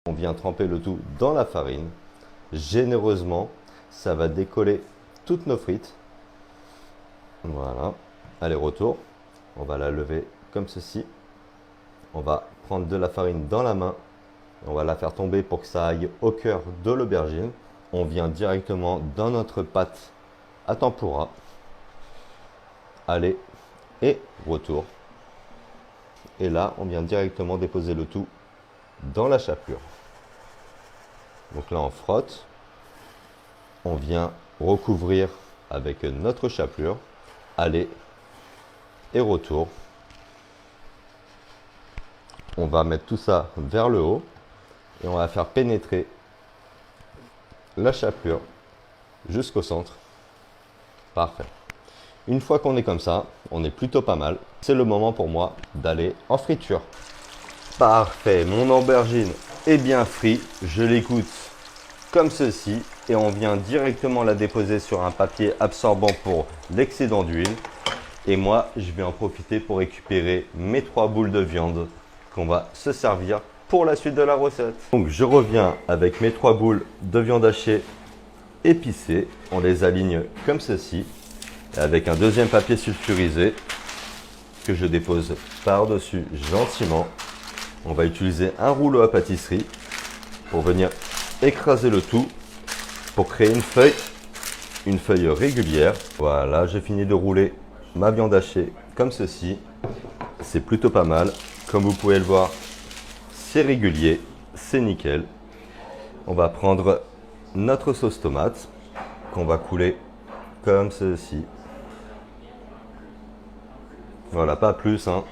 On vient tremper le tout dans la farine. Généreusement, ça va décoller toutes nos frites. Voilà. Allez, retour. On va la lever comme ceci. On va prendre de la farine dans la main. On va la faire tomber pour que ça aille au cœur de l'aubergine. On vient directement dans notre pâte à tempura. Allez, et retour. Et là, on vient directement déposer le tout dans la chapelure. Donc là, on frotte. On vient recouvrir avec notre chapelure. Allez, et retour. On va mettre tout ça vers le haut et on va faire pénétrer la chapelure jusqu'au centre. Parfait. Une fois qu'on est comme ça, on est plutôt pas mal. C'est le moment pour moi d'aller en friture. Parfait, mon aubergine est bien frite. Je l'écoute comme ceci et on vient directement la déposer sur un papier absorbant pour l'excédent d'huile. Et moi, je vais en profiter pour récupérer mes 3 boules de viande qu'on va se servir pour la suite de la recette. Donc, je reviens avec mes 3 boules de viande hachée épicée. On les aligne comme ceci. Et avec un deuxième papier sulfurisé que je dépose par-dessus gentiment. On va utiliser un rouleau à pâtisserie pour venir écraser le tout pour créer une feuille régulière. Voilà, j'ai fini de rouler ma viande hachée comme ceci. C'est plutôt pas mal. Comme vous pouvez le voir, c'est régulier, c'est nickel. On va prendre notre sauce tomate qu'on va couler comme ceci. Voilà, pas plus, hein.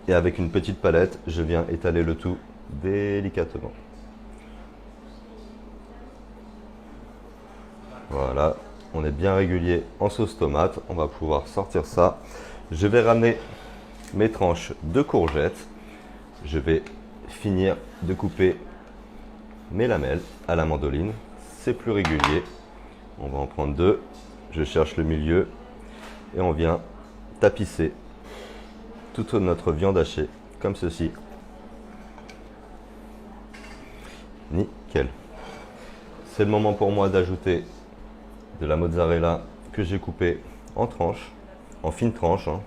Et avec une petite palette, je viens étaler le tout délicatement. Voilà, on est bien régulier en sauce tomate. On va pouvoir sortir ça. Je vais ramener mes tranches de courgettes. Je vais finir de couper mes lamelles à la mandoline. C'est plus régulier. On va en prendre 2. Je cherche le milieu et on vient tapisser toute notre viande hachée comme ceci. Nickel. C'est le moment pour moi d'ajouter de la mozzarella que j'ai coupée en tranches, en fines tranches, hein.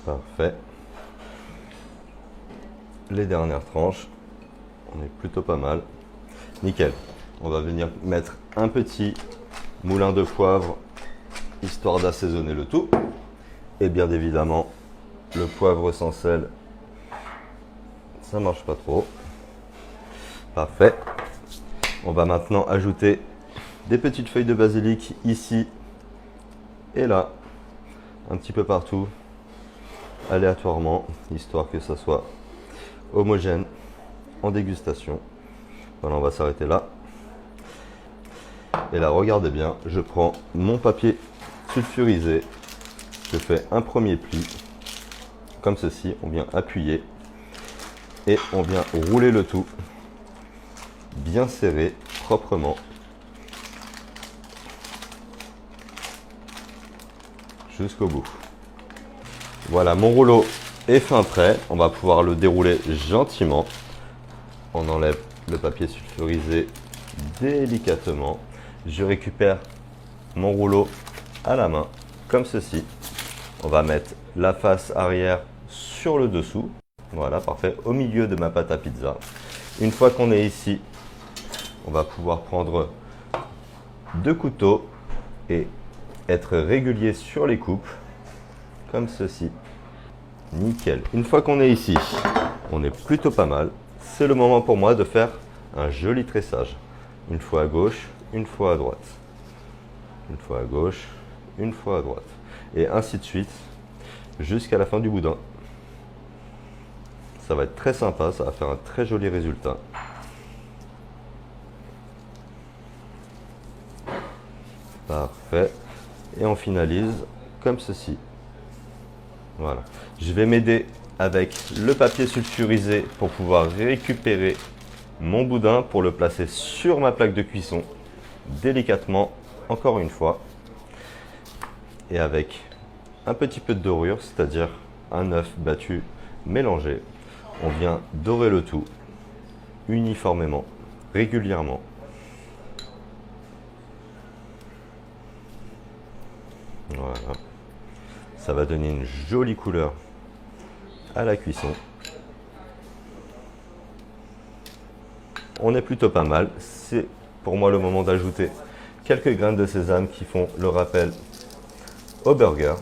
Parfait. Les dernières tranches, on est plutôt pas mal. Nickel. On va venir mettre un petit moulin de poivre histoire d'assaisonner le tout. Et bien évidemment, le poivre sans sel, ça marche pas trop. Parfait. On va maintenant ajouter des petites feuilles de basilic ici et là, un petit peu partout, aléatoirement, histoire que ça soit homogène en dégustation. Voilà, on va s'arrêter là. Et là, regardez bien, je prends mon papier sulfurisé, je fais un premier pli, comme ceci, on vient appuyer et on vient rouler le tout, bien serré, proprement, jusqu'au bout. Voilà, mon rouleau est fin prêt, on va pouvoir le dérouler gentiment. On enlève le papier sulfurisé délicatement. Je récupère mon rouleau à la main, comme ceci. On va mettre la face arrière sur le dessous. Voilà, parfait, au milieu de ma pâte à pizza. Une fois qu'on est ici, on va pouvoir prendre 2 couteaux et être régulier sur les coupes, comme ceci. Nickel. Une fois qu'on est ici, on est plutôt pas mal. C'est le moment pour moi de faire un joli tressage. Une fois à gauche, une fois à droite. Une fois à gauche, une fois à droite. Et ainsi de suite, jusqu'à la fin du boudin. Ça va être très sympa, ça va faire un très joli résultat. Parfait. Et on finalise comme ceci. Voilà. Je vais m'aider avec le papier sulfurisé pour pouvoir récupérer mon boudin pour le placer sur ma plaque de cuisson délicatement, encore une fois. Et avec un petit peu de dorure, c'est-à-dire un œuf battu mélangé, On vient dorer le tout uniformément, régulièrement. Voilà. Ça va donner une jolie couleur à la cuisson. On est plutôt pas mal. C'est pour moi le moment d'ajouter quelques graines de sésame qui font le rappel au burger.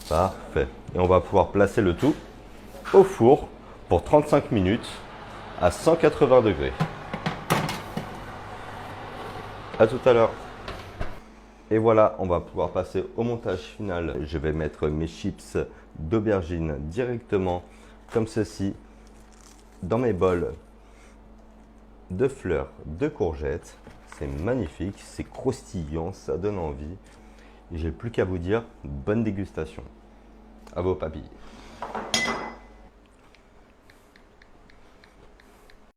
Parfait. Et on va pouvoir placer le tout au four pour 35 minutes à 180 degrés. À tout à l'heure. Et voilà, on va pouvoir passer au montage final. Je vais mettre mes chips d'aubergine directement comme ceci dans mes bols de fleurs de courgettes. C'est magnifique, c'est croustillant, ça donne envie. Et j'ai plus qu'à vous dire bonne dégustation. À vos papilles.